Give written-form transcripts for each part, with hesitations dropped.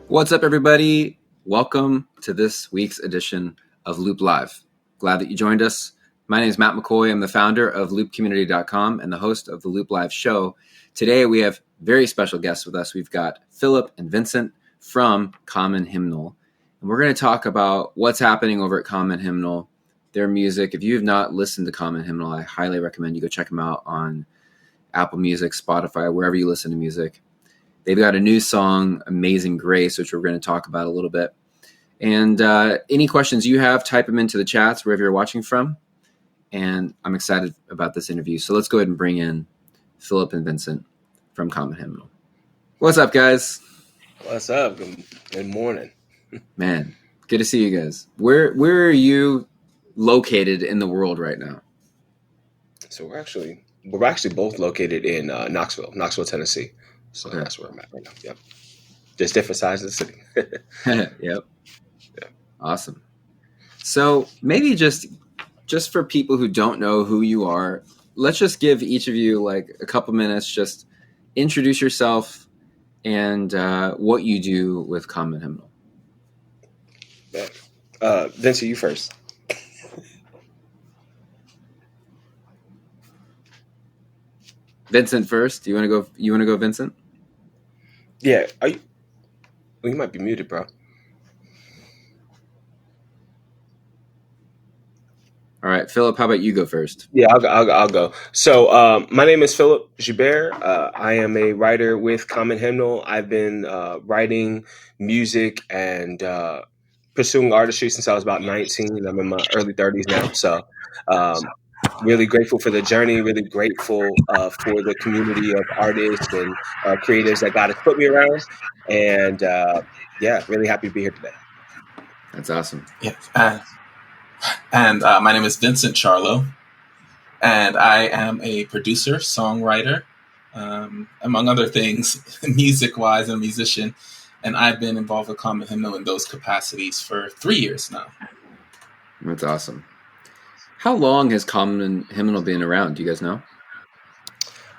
What's up, everybody? Welcome to this week's edition of Loop Live. Glad that you joined us. My name is Matt McCoy. I'm the founder of loopcommunity.com and the host of the Loop Live show. Today, we have very special guests with us. We've got Phillip and Vincent from Common Hymnal. And we're going to talk about what's happening over at Common Hymnal, their music. If you have not listened to Common Hymnal, I highly recommend you go check them out on Apple Music, Spotify, wherever you listen to music. They've got a new song, Amazing Grace, which we're going to talk about a little bit. And any questions you have, type them into the chats wherever you're watching from. And I'm excited about this interview. So let's go ahead and bring in Phillip and Vincent from Common Hymnal. What's up, guys? What's up? Good morning. Man, good to see you guys. Where are you located in the world right now? So we're actually both located in Knoxville, Tennessee. So okay. That's where I'm at right now. Yep. Just different sides of the city. Yep. Yeah. Awesome. So maybe just for people who don't know who you are, let's just give each of you like a couple minutes, just introduce yourself and what you do with Common Hymnal. Vincent, you first. Vincent first. You want to go, Vincent? Yeah. Are you? Well, you might be muted, bro. All right, Phillip. How about you go first? Yeah, I'll go. So my name is Phillip Joubert. I am a writer with Common Hymnal. I've been writing music and pursuing artistry since I was about 19. I'm in my early 30s now. So really grateful for the journey, really grateful for the community of artists and creatives that God has put me around. And really happy to be here today. That's awesome. Yeah. And my name is Vincent Charlow, and I am a producer, songwriter, among other things, music-wise, a musician. And I've been involved with Common Hymnal in those capacities for 3 years now. That's awesome. How long has Common Hymnal been around? Do you guys know?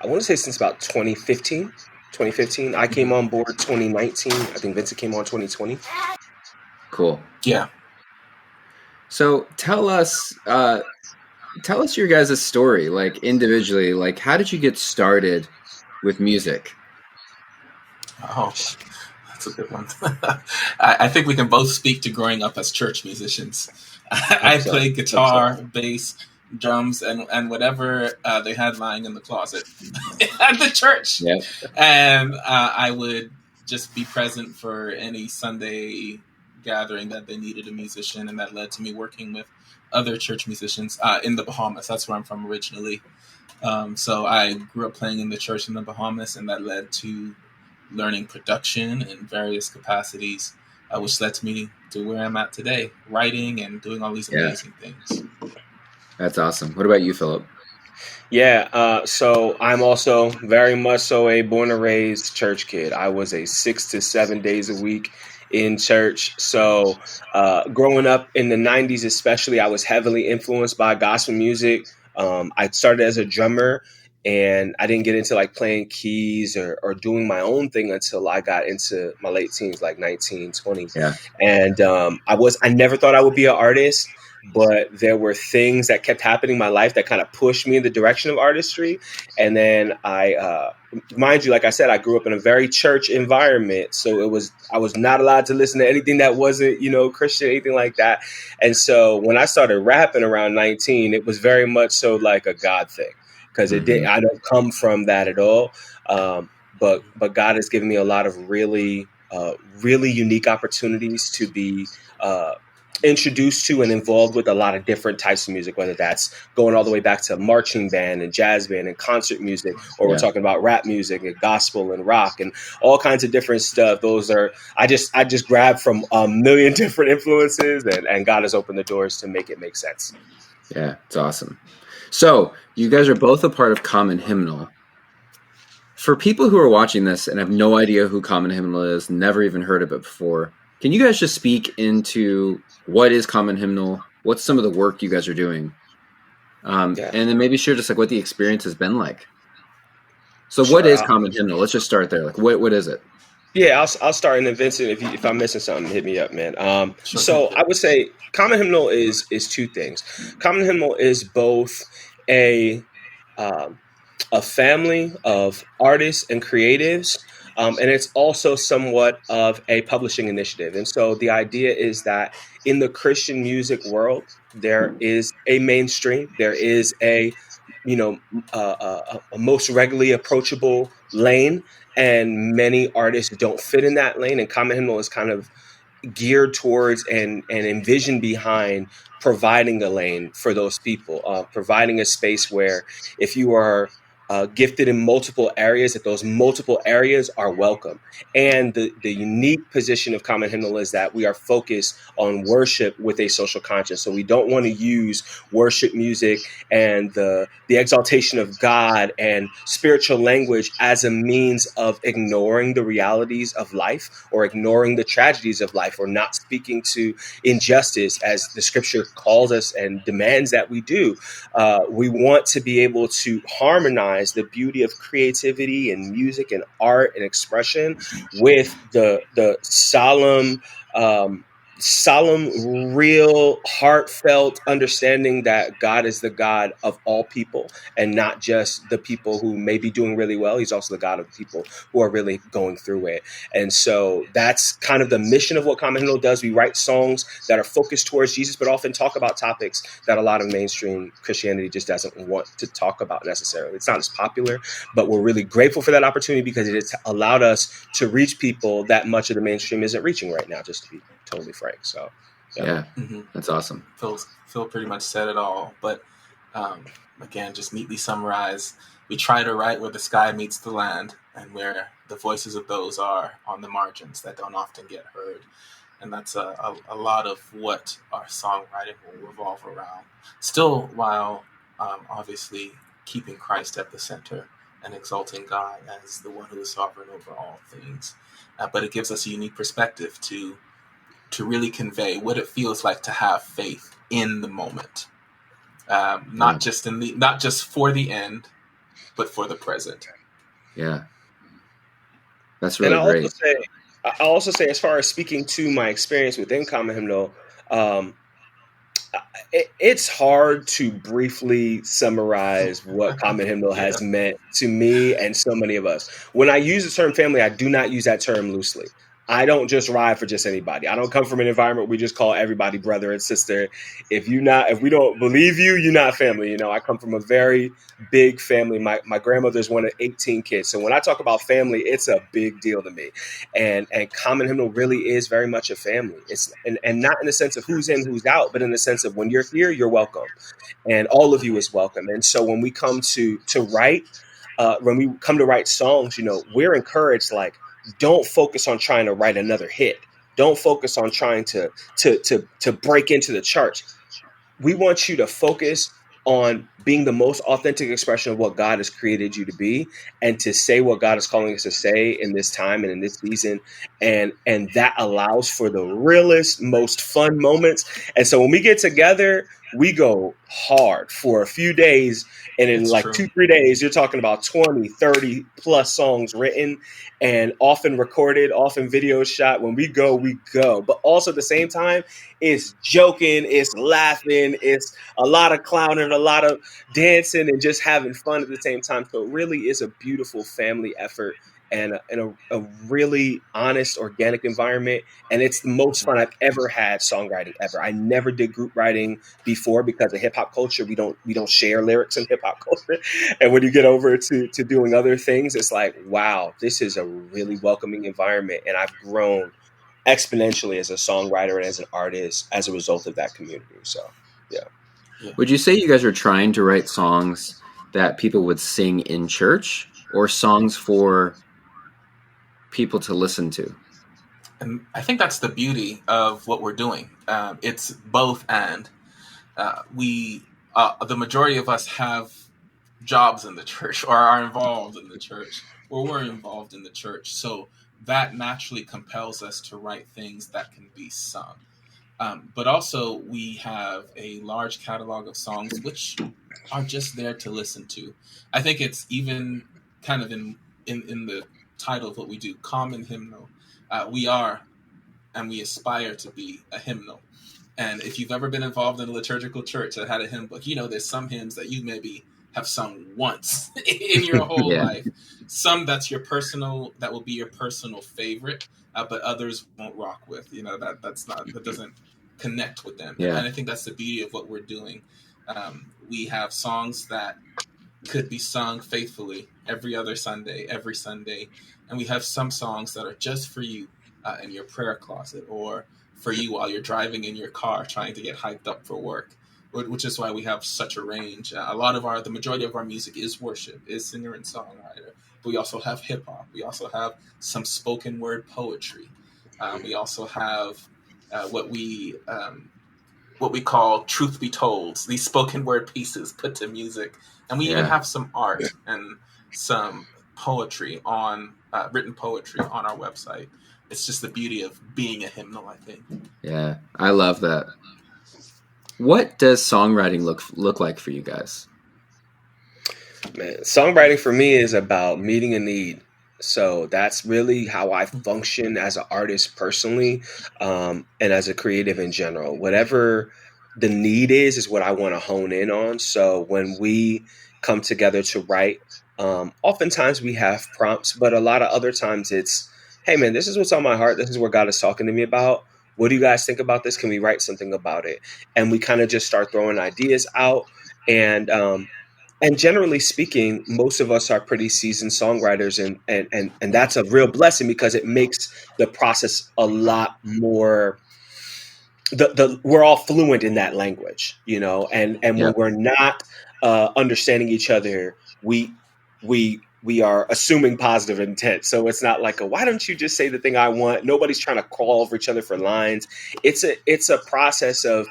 I want to say since about 2015. I came on board 2019. I think Vincent came on 2020. Cool. Yeah. So tell us your guys' story, like individually. Like, how did you get started with music? Oh, that's a good one. I think we can both speak to growing up as church musicians. I played guitar, bass, drums, and whatever they had lying in the closet at the church. Yep. And I would just be present for any Sunday gathering that they needed a musician, and that led to me working with other church musicians in the Bahamas. That's where I'm from originally. So I grew up playing in the church in the Bahamas, and that led to learning production in various capacities, which led to me to where I'm at today, writing and doing all these amazing things. That's awesome. What about you, Phillip? Yeah, so I'm also very much so a born and raised church kid. I was a 6 to 7 days a week in church. So growing up in the 90s especially, I was heavily influenced by gospel music. I started as a drummer, and I didn't get into like playing keys or doing my own thing until I got into my late teens, like 19, 20. Yeah. And I never thought I would be an artist, but there were things that kept happening in my life that kind of pushed me in the direction of artistry. And then mind you, like I said, I grew up in a very church environment. So I was not allowed to listen to anything that wasn't, Christian, anything like that. And so when I started rapping around 19, it was very much so like a God thing. Because I don't come from that at all. But God has given me a lot of really unique opportunities to be introduced to and involved with a lot of different types of music, whether that's going all the way back to marching band and jazz band and concert music, or we're talking about rap music and gospel and rock and all kinds of different stuff. Those are, I just grabbed from a million different influences, and God has opened the doors to make it make sense. Yeah, it's awesome. So you guys are both a part of Common Hymnal. For people who are watching this and have no idea who Common Hymnal is, never even heard of it before, can you guys just speak into what is Common Hymnal? What's some of the work you guys are doing? And then maybe share just like what the experience has been like. So what is Common Hymnal? Let's just start there. Like what is it? Yeah, I'll start, and then Vincent, if I'm missing something, hit me up, man. Sure. So I would say Common Hymnal is two things. Common Hymnal is both a um, a family of artists and creatives, and it's also somewhat of a publishing initiative. And so the idea is that in the Christian music world, there is a mainstream, there is a you know a most regularly approachable lane, and many artists don't fit in that lane. And Common Hymnal is kind of geared towards and envisioned behind providing a lane for those people, providing a space where if you are gifted in multiple areas, that those multiple areas are welcome. And the unique position of Common Hymnal is that we are focused on worship with a social conscience. So we don't want to use worship music and the exaltation of God and spiritual language as a means of ignoring the realities of life or ignoring the tragedies of life or not speaking to injustice as the scripture calls us and demands that we do. We want to be able to harmonize the beauty of creativity and music and art and expression with the solemn, real, heartfelt understanding that God is the God of all people and not just the people who may be doing really well. He's also the God of the people who are really going through it. And so that's kind of the mission of what Common Hymnal does. We write songs that are focused towards Jesus, but often talk about topics that a lot of mainstream Christianity just doesn't want to talk about necessarily. It's not as popular, but we're really grateful for that opportunity because it has allowed us to reach people that much of the mainstream isn't reaching right now, just to be totally frank. So Yeah, that's awesome. Phil pretty much said it all, but again, just neatly summarize, we try to write where the sky meets the land and where the voices of those are on the margins that don't often get heard. And that's a lot of what our songwriting will revolve around. Still, while obviously keeping Christ at the center and exalting God as the one who is sovereign over all things. But it gives us a unique perspective to really convey what it feels like to have faith in the moment, not just for the end, but for the present. Yeah, that's really and great. I'll also say, as far as speaking to my experience within Common Hymnal, it's hard to briefly summarize what Common Hymnal Yeah. has meant to me and so many of us. When I use the term family, I do not use that term loosely. I don't just ride for just anybody. I don't come from an environment where we just call everybody brother and sister. If we don't believe you, you're not family. I come from a very big family. My grandmother's one of 18 kids. So when I talk about family, it's a big deal to me. And Common Hymnal really is very much a family. It's and not in the sense of who's in, who's out, but in the sense of when you're here, you're welcome, and all of you is welcome. And so when we come to write, when we come to write songs, we're encouraged, like, don't focus on trying to write another hit. Don't focus on trying to break into the charts. We want you to focus on being the most authentic expression of what God has created you to be, and to say what God is calling us to say in this time and in this season. And that allows for the realest, most fun moments. And so when we get together, we go hard for a few days. And in It's like true. 2-3 days, you're talking about 20, 30 plus songs written and often recorded, often video shot. When we go, we go. But also at the same time, it's joking, it's laughing, it's a lot of clowning, a lot of dancing, and just having fun at the same time. So it really is a beautiful family effort and a really honest, organic environment. And it's the most fun I've ever had songwriting ever. I never did group writing before because of hip hop culture. We don't share lyrics in hip hop culture. And when you get over to doing other things, it's like, wow, this is a really welcoming environment. And I've grown exponentially as a songwriter and as an artist as a result of that community. So, yeah. Would you say you guys are trying to write songs that people would sing in church, or songs for people to listen to? And I think that's the beauty of what we're doing. It's both and. The majority of us have jobs in the church or are involved in the church, or we're involved in the church. So that naturally compels us to write things that can be sung. But also we have a large catalog of songs which are just there to listen to. I think it's even kind of in the title of what we do, Common Hymnal. We are and we aspire to be a hymnal. And if you've ever been involved in a liturgical church that had a hymn book, there's some hymns that you maybe have sung once in your whole life. Some that will be your personal favorite, but others won't rock with. That doesn't connect with them. Yeah. And I think that's the beauty of what we're doing. We have songs that could be sung faithfully every other Sunday, every Sunday. And we have some songs that are just for you in your prayer closet, or for you while you're driving in your car trying to get hyped up for work, which is why we have such a range. The majority of our music is worship, is singer and songwriter. But we also have hip hop. We also have some spoken word poetry. We also have what we call truth be told, these spoken word pieces put to music. And we even have some art and some poetry written poetry on our website. It's just the beauty of being a hymnal, I think. Yeah, I love that. What does songwriting look like for you guys? Man, songwriting for me is about meeting a need. So that's really how I function as an artist personally, and as a creative in general. Whatever the need is what I want to hone in on. So when we come together to write, oftentimes we have prompts, but a lot of other times it's, hey man, this is what's on my heart. This is what God is talking to me about. What do you guys think about this? Can we write something about it? And we kind of just start throwing ideas out. And generally speaking, most of us are pretty seasoned songwriters, and that's a real blessing because it makes the process a lot more. We're all fluent in that language, and when we're not understanding each other, we are assuming positive intent. So it's not like why don't you just say the thing I want? Nobody's trying to crawl over each other for lines. It's a process of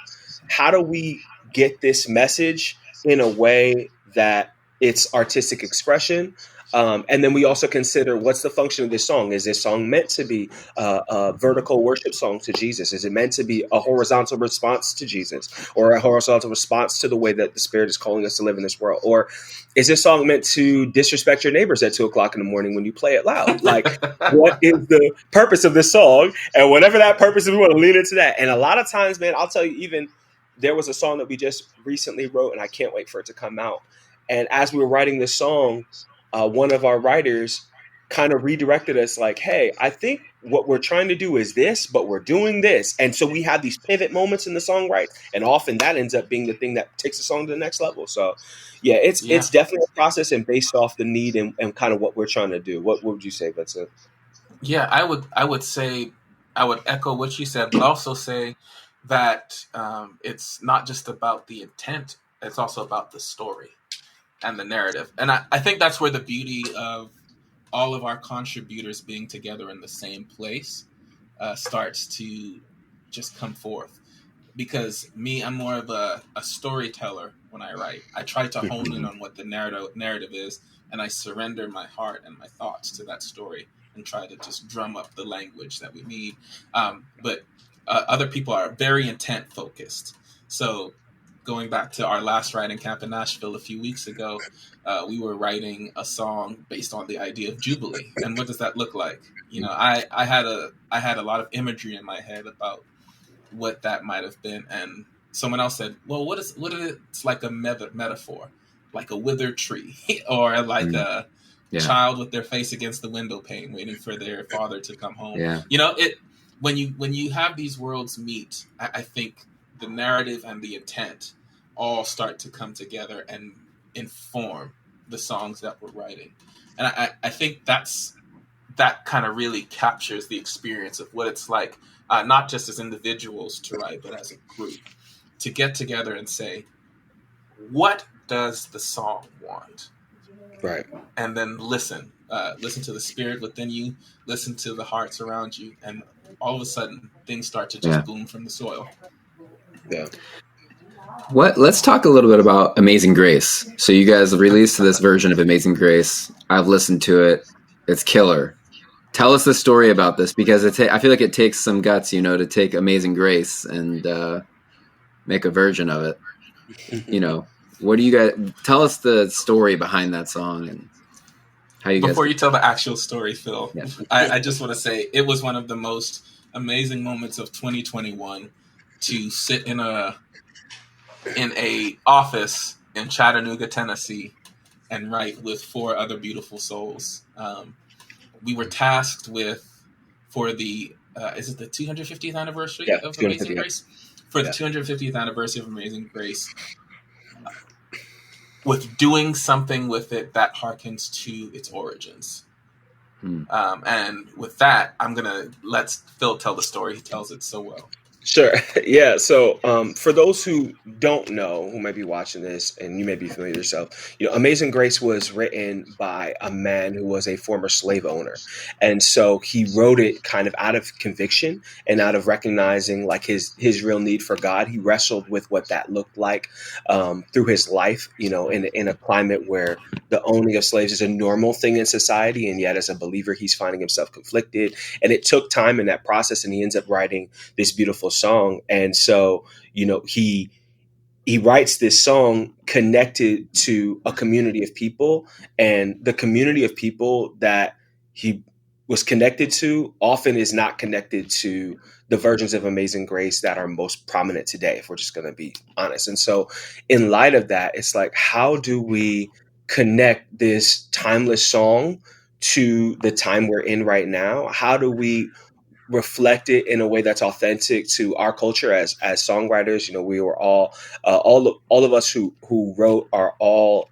how do we get this message in a way that it's artistic expression. And then we also consider what's the function of this song. Is this song meant to be a vertical worship song to Jesus? Is it meant to be a horizontal response to Jesus, or a horizontal response to the way that the Spirit is calling us to live in this world? Or is this song meant to disrespect your neighbors at 2:00 in the morning when you play it loud? Like, what is the purpose of this song? And whatever that purpose is, we want to lean into that. And a lot of times, man, I'll tell you, even there was a song that we just recently wrote, and I can't wait for it to come out. And as we were writing this song, one of our writers kind of redirected us like, hey, I think what we're trying to do is this, but we're doing this. And so we have these pivot moments in the songwriting, and often that ends up being the thing that takes the song to the next level. So it's definitely a process and based off the need and kind of what we're trying to do. What would you say, Vincent? Yeah, I would say, I would echo what you said, but also say that it's not just about the intent, it's also about the story and the narrative. And I think that's where the beauty of all of our contributors being together in the same place starts to just come forth. Because I'm more of a storyteller when I write. I try to hone in on what the narrative is, and I surrender my heart and my thoughts to that story and try to just drum up the language that we need. But other people are very intent focused. So going back to our last writing camp in Nashville a few weeks ago, we were writing a song based on the idea of Jubilee. And what does that look like? I had a lot of imagery in my head about what that might have been. And someone else said, well, what is it's like a metaphor, like a withered tree or like a child with their face against the window pane waiting for their father to come home. Yeah. When you have these worlds meet, I think the narrative and the intent all start to come together and inform the songs that we're writing. And I think that kind of really captures the experience of what it's like, not just as individuals to write, but as a group to get together and say, what does the song want? Right. And then listen to the Spirit within you, listen to the hearts around you, and all of a sudden things start to just boom from the soil. Yeah. Let's talk a little bit about Amazing Grace. So you guys released this version of Amazing Grace. I've listened to it. It's killer. Tell us the story about this, because I feel like it takes some guts, to take Amazing Grace and make a version of it. What do you guys tell us the story behind that song? And How you Before guys? you tell the actual story, Phil, Yeah. I just want to say it was one of the most amazing moments of 2021 to sit in a office in Chattanooga, Tennessee, and write with four other beautiful souls. We were tasked with for the is it the 250th anniversary Yeah, of Amazing 250. Grace? For the Yeah. 250th anniversary of Amazing Grace, with doing something with it that harkens to its origins. And with that, I'm gonna let Phil tell the story. He tells it so well. Sure. Yeah. So, for those who don't know, who might be watching this, and you may be familiar yourself, Amazing Grace was written by a man who was a former slave owner, and so he wrote it kind of out of conviction and out of recognizing like his real need for God. He wrestled with what that looked like through his life, in a climate where the owning of slaves is a normal thing in society, and yet as a believer, he's finding himself conflicted. And it took time in that process, and he ends up writing this beautiful song. And so, he writes this song connected to a community of people, and the community of people that he was connected to often is not connected to the versions of Amazing Grace that are most prominent today, if we're just going to be honest. And so in light of that, it's like, how do we connect this timeless song to the time we're in right now? How do we reflect it in a way that's authentic to our culture as songwriters? We were all of us who wrote are all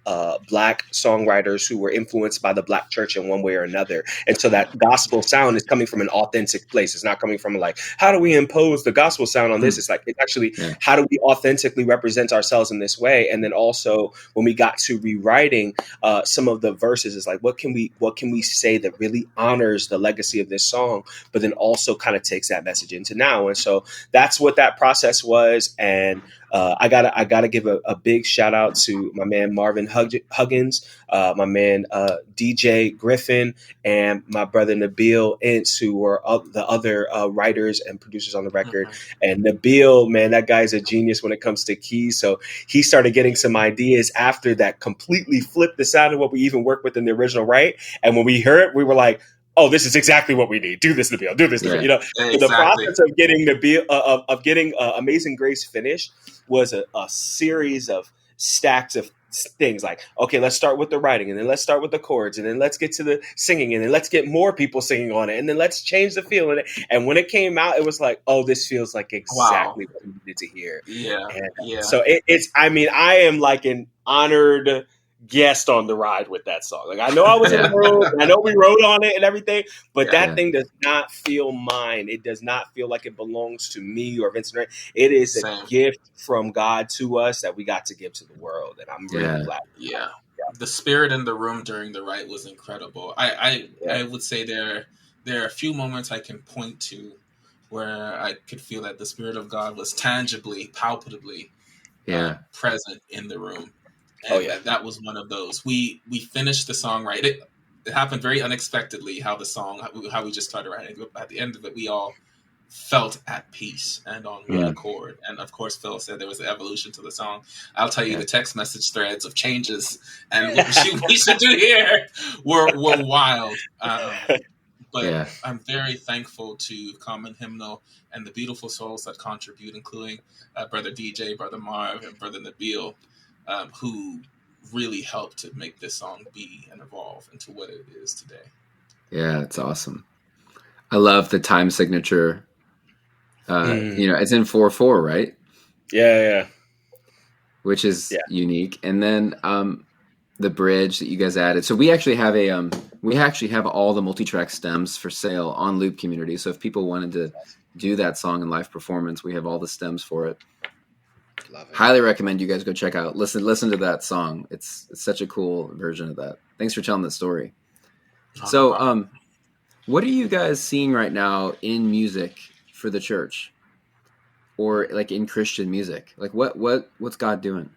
Black songwriters who were influenced by the Black church in one way or another, and so that gospel sound is coming from an authentic place. It's not coming from like, how do we impose the gospel sound on this? It's like, it's actually, how do we authentically represent ourselves in this way? And then also when we got to rewriting some of the verses, it's like, what can we say that really honors the legacy of this song, but then also kind of takes that message into now? And so that's what that process was. And I gotta give a big shout out to my man Marvin Huggins, my man DJ Griffin, and my brother Nabil Ince, who were the other writers and producers on the record. And Nabil, man, that guy's a genius when it comes to keys. So he started getting some ideas after that completely flipped the sound of what we even worked with in the original, right? And when we heard it, we were like, oh, this is exactly what we need. Do this, Nabil. Do this, Nabil. Exactly. The process of getting Nabil of getting Amazing Grace finished was a series of stacks of things. Like, okay, let's start with the writing, and then let's start with the chords, and then let's get to the singing, and then let's get more people singing on it, and then let's change the feel in it. And when it came out, it was like, oh, this feels like exactly what we needed to hear. So it's. I mean, I am like an honored guest on the ride with that song. Like, I know I was in the room, and I know we wrote on it and everything, but that thing does not feel mine. It does not feel like it belongs to me or Vincent Ray. It is a gift from God to us that we got to give to the world, and I'm really glad. The spirit in the room during the write was incredible. I would say there are a few moments I can point to where I could feel that the Spirit of God was tangibly, palpably present in the room. And that was one of those. We finished the song right. It happened very unexpectedly how we just started writing. At the end of it, we all felt at peace and on one accord. And of course, Phil said there was an evolution to the song. I'll tell you, the text message threads of changes and what we should do here were wild. But I'm very thankful to Common Hymnal and the beautiful souls that contribute, including Brother DJ, Brother Marv, and Brother Nabil, who really helped to make this song be and evolve into what it is today. Yeah, it's awesome. I love the time signature. It's in 4/4, right? Yeah. Which is unique. And then the bridge that you guys added. So we actually have all the multi-track stems for sale on Loop Community. So if people wanted to do that song in live performance, we have all the stems for it. Love it. Highly recommend you guys go check out. Listen to that song. It's such a cool version of that. Thanks for telling that story. So, what are you guys seeing right now in music for the church, or like in Christian music? Like what's God doing?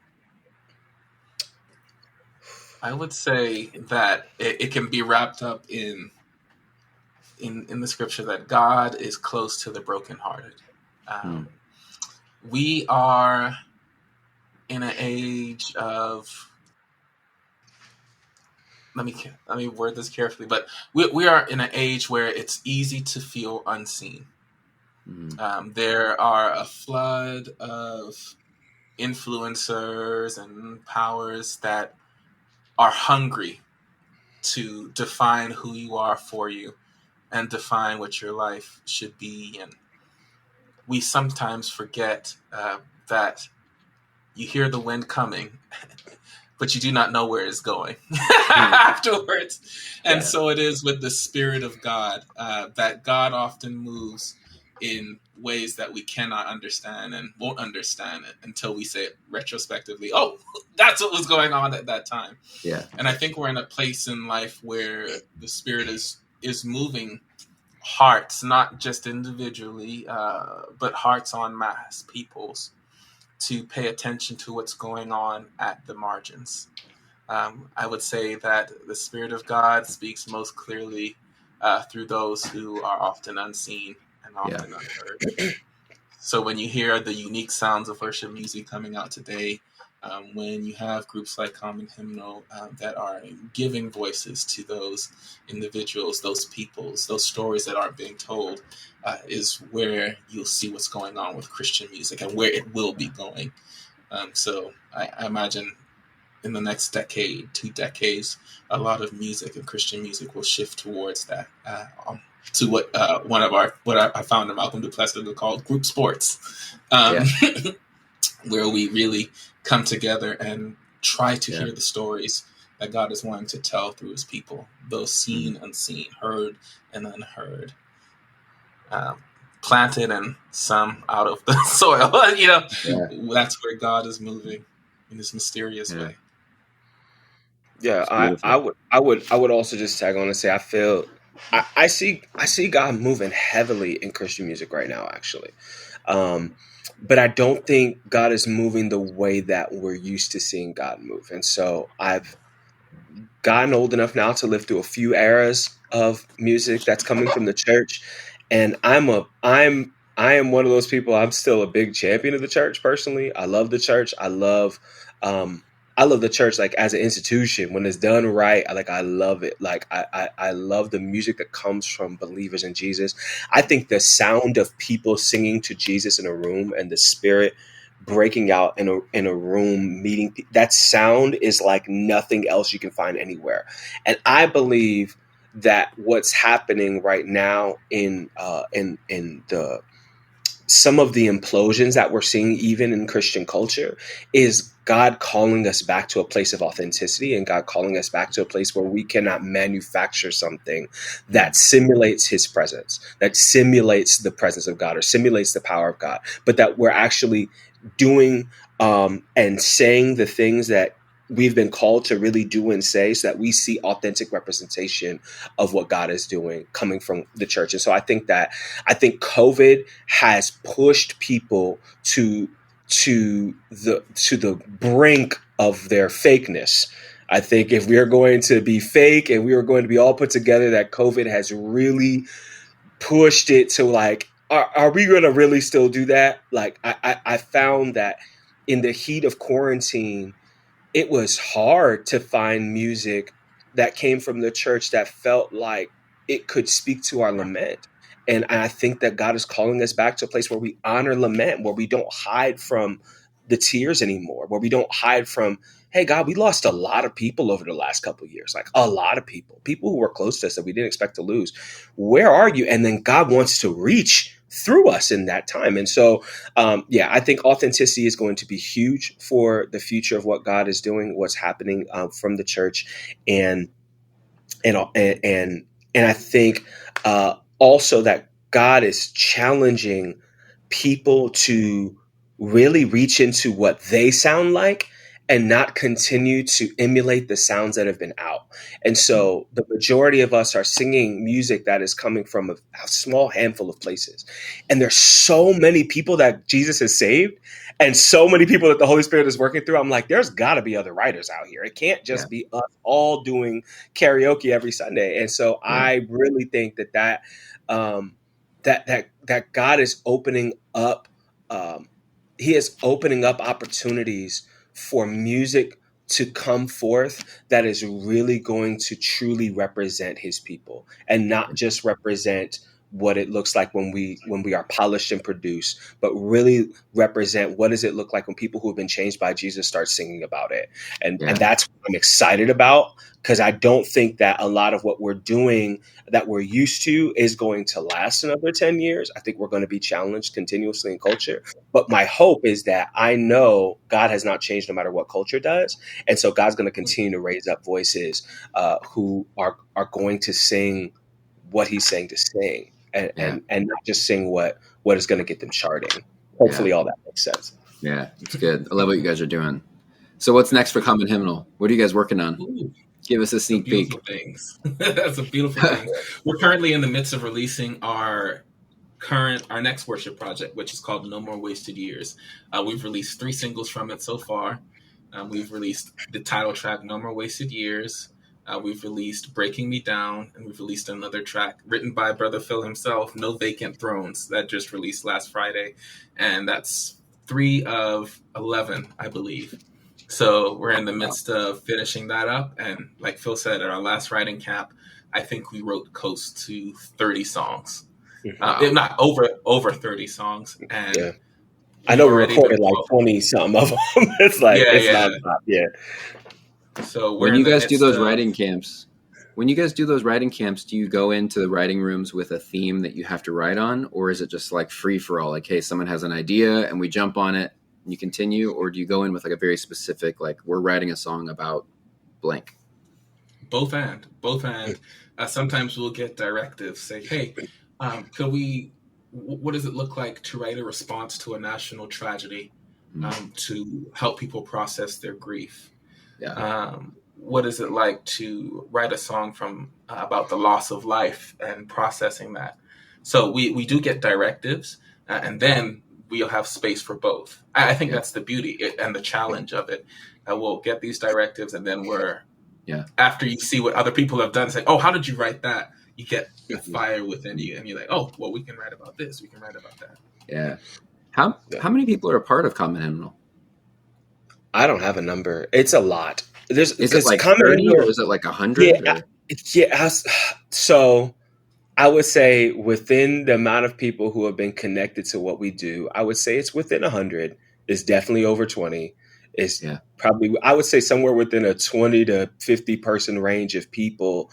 I would say that it can be wrapped up in the scripture that God is close to the brokenhearted. We are in an age of let me word this carefully, but we are in an age where it's easy to feel unseen. There are a flood of influencers and powers that are hungry to define who you are for you and define what your life should be. And we sometimes forget that you hear the wind coming, but you do not know where it's going afterwards. And so it is with the Spirit of God, that God often moves in ways that we cannot understand and won't understand it until we say it retrospectively, oh, that's what was going on at that time. Yeah. And I think we're in a place in life where the Spirit is moving hearts, not just individually, but hearts en masse, peoples, to pay attention to what's going on at the margins. I would say that the Spirit of God speaks most clearly through those who are often unseen and often unheard. So when you hear the unique sounds of worship music coming out today, when you have groups like Common Hymnal that are giving voices to those individuals, those peoples, those stories that aren't being told, is where you'll see what's going on with Christian music and where it will be going. So I imagine in the next decade, 2 decades, a lot of music and Christian music will shift towards that. To what I found in Malcolm Duplessis called group sports, where we really come together and try to hear the stories that God is wanting to tell through his people, those seen, unseen, heard, and unheard, planted and some out of the soil. That's where God is moving in this mysterious way. Yeah, I would also just tag on and say I see God moving heavily in Christian music right now, actually. But I don't think God is moving the way that we're used to seeing God move. And so I've gotten old enough now to live through a few eras of music that's coming from the church. And I am one of those people. I'm still a big champion of the church personally. I love the church. I love the church like as an institution. When it's done right, I love it. Like I love the music that comes from believers in Jesus. I think the sound of people singing to Jesus in a room and the Spirit breaking out in a room, meeting, that sound is like nothing else you can find anywhere. And I believe that what's happening right now in the some of the implosions that we're seeing even in Christian culture is God calling us back to a place of authenticity, and God calling us back to a place where we cannot manufacture something that simulates his presence, that simulates the presence of God or simulates the power of God, but that we're actually doing and saying the things that we've been called to really do and say, so that we see authentic representation of what God is doing coming from the church. And so I think COVID has pushed people to the brink of their fakeness. I think if we are going to be fake and we are going to be all put together, that COVID has really pushed it to like, are we going to really still do that? Like I found that in the heat of quarantine, it was hard to find music that came from the church that felt like it could speak to our lament. And I think that God is calling us back to a place where we honor lament, where we don't hide from the tears anymore, where we don't hide from, hey, God, we lost a lot of people over the last couple of years, like a lot of people who were close to us that we didn't expect to lose. Where are you? And then God wants to reach through us in that time. And so, I think authenticity is going to be huge for the future of what God is doing, what's happening from the church. And I think also that God is challenging people to really reach into what they sound like and not continue to emulate the sounds that have been out. And so the majority of us are singing music that is coming from a small handful of places. And there's so many people that Jesus has saved and so many people that the Holy Spirit is working through. I'm like, there's got to be other writers out here. It can't just be us all doing karaoke every Sunday. And so I really think that God is opening up, he is opening up opportunities for music to come forth that is really going to truly represent his people, and not just represent what it looks like when we are polished and produced, but really represent what does it look like when people who have been changed by Jesus start singing about it. And that's what I'm excited about, because I don't think that a lot of what we're doing that we're used to is going to last another 10 years. I think we're going to be challenged continuously in culture. But my hope is that I know God has not changed no matter what culture does. And so God's going to continue to raise up voices who are going to sing what he's saying to sing, and not just sing what is going to get them charting. Hopefully all that makes sense. Yeah, it's good. I love what you guys are doing. So what's next for Common Hymnal? What are you guys working on? Ooh, Give us a sneak peek. Things. That's a beautiful thing. We're currently in the midst of releasing our next worship project, which is called No More Wasted Years. We've released 3 singles from it so far. We've released the title track, No More Wasted Years. We've released Breaking Me Down, and we've released another track written by Brother Phil himself, No Vacant Thrones, that just released last Friday. And that's 3 of 11, I believe. So we're in the midst of finishing that up. And like Phil said, at our last writing camp, I think we wrote close to 30 songs. If not over 30 songs. And I know we recorded like 20 something of them. It's like, nonstop. Yeah. So when you guys do those writing camps, do you go into the writing rooms with a theme that you have to write on, or is it just like free for all? Like, hey, someone has an idea and we jump on it and you continue, or do you go in with like a very specific, like, we're writing a song about blank? Both and. Sometimes we'll get directives, say, hey, what does it look like to write a response to a national tragedy to help people process their grief? What is it like to write a song about the loss of life and processing that? So we do get directives, and then we'll have space for both. I think that's the beauty and the challenge of it. We'll get these directives, and then after you see what other people have done, say, oh, how did you write that? You get the fire within you, and you're like, oh, well, we can write about this, we can write about that. Yeah. How many people are a part of Common Hymnal? I don't have a number. It's a lot. Is it like 30 or is it like 100? So I would say within the amount of people who have been connected to what we do, I would say it's within 100. It's definitely over 20. It's probably, I would say, somewhere within a 20 to 50 person range of people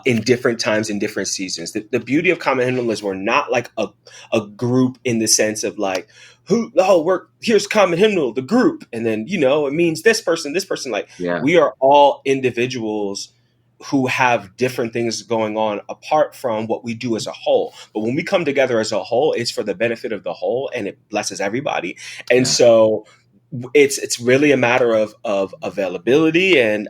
in different times, in different seasons. The beauty of Common Hymnal is we're not like a group in the sense of like, here's Common Hymnal, the group. And then, it means this person. Like, we are all individuals who have different things going on apart from what we do as a whole. But when we come together as a whole, it's for the benefit of the whole, and it blesses everybody. And so it's really a matter of availability and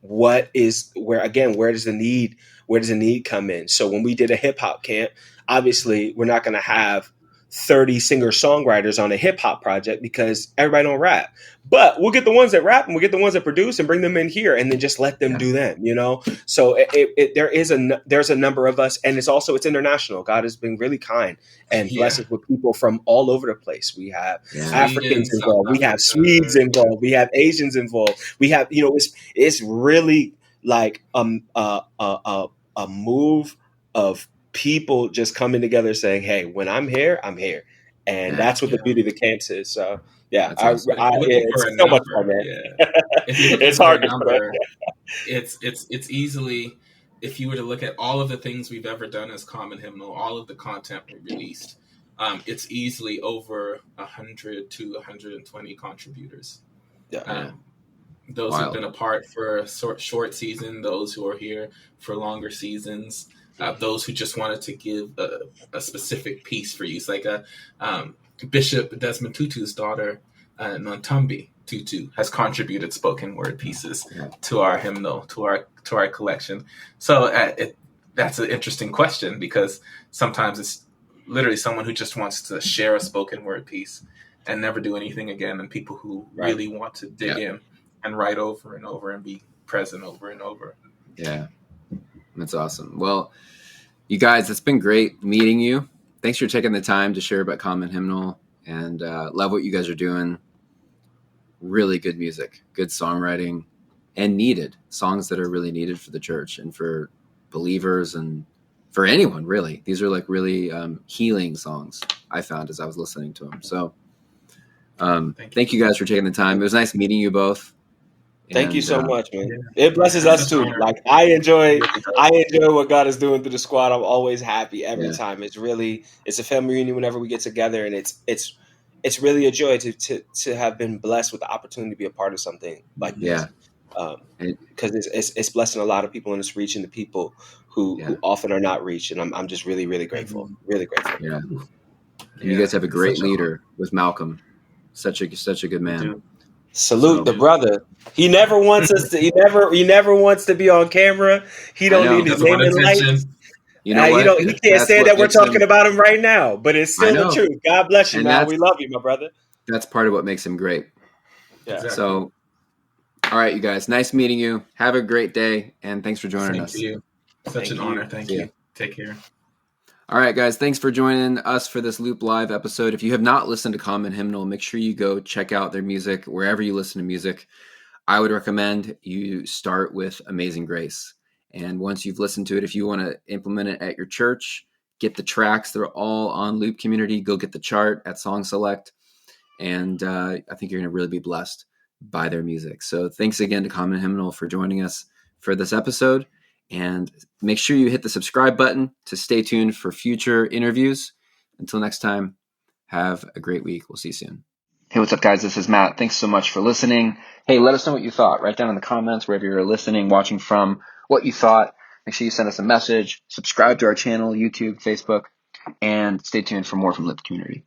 where does the need come in? So when we did a hip hop camp, obviously we're not going to have 30 singer-songwriters on a hip-hop project because everybody don't rap. But we'll get the ones that rap and we'll get the ones that produce and bring them in here and then just let them do them, So there's a number of us, and it's international. God has been really kind and blessed us with people from all over the place. We have Africans involved. We have Swedes involved. We have Asians involved. We have, it's really like a move of people just coming together saying, hey, when I'm here, I'm here. And that's what the beauty of the camps is. So, it's so much fun, man. It's hard to It's easily, if you were to look at all of the things we've ever done as Common Hymnal, all of the content we released, it's easily over 100 to 120 contributors. Those who've been apart for a short season, those who are here for longer seasons, those who just wanted to give a specific piece for use, like Bishop Desmond Tutu's daughter, Nantumbi Tutu, has contributed spoken word pieces to our hymnal, to our collection. So that's an interesting question, because sometimes it's literally someone who just wants to share a spoken word piece and never do anything again, and people who really want to dig in and write over and over and be present over and over. Yeah, that's awesome. Well, you guys, it's been great meeting you. Thanks for taking the time to share about Common Hymnal, and love what you guys are doing. really good music, good songwriting, and needed songs that are really needed for the church and for believers and for anyone, really. These are like really healing songs, I found as I was listening to them. So thank you guys for taking the time. It was nice meeting you both. Thank you so much, man. It blesses us too. Like I enjoy what God is doing through the squad. I'm always happy every time. It's a family reunion whenever we get together, and it's really a joy to have been blessed with the opportunity to be a part of something like this. Because it's blessing a lot of people, and it's reaching the people who often are not reached. And I'm just really, really grateful. Really grateful. Yeah. And you guys have a great leader with Malcolm. Such a good man. Salute the brother. He never wants us to. He never wants to be on camera. He don't need his name in lights. You know what? He can't say that we're talking about him right now, but it's still the truth. God bless you, man. We love you, my brother. That's part of what makes him great. Yeah. Exactly. So, all right, you guys. Nice meeting you. Have a great day, and thanks for joining us. Thank you. Such an honor. Thank you. Take care. All right, guys, thanks for joining us for this Loop Live episode. If you have not listened to Common Hymnal, make sure you go check out their music wherever you listen to music. I would recommend you start with Amazing Grace. And once you've listened to it, if you want to implement it at your church, get the tracks. They're all on Loop Community. Go get the chart at Song Select. And I think you're going to really be blessed by their music. So thanks again to Common Hymnal for joining us for this episode. And make sure you hit the subscribe button to stay tuned for future interviews. Until next time, have a great week. We'll see you soon. Hey, what's up, guys? This is Matt. Thanks so much for listening. Hey, let us know what you thought. Write down in the comments wherever you're listening, watching from, what you thought. Make sure you send us a message. Subscribe to our channel, YouTube, Facebook, and stay tuned for more from Loop Community.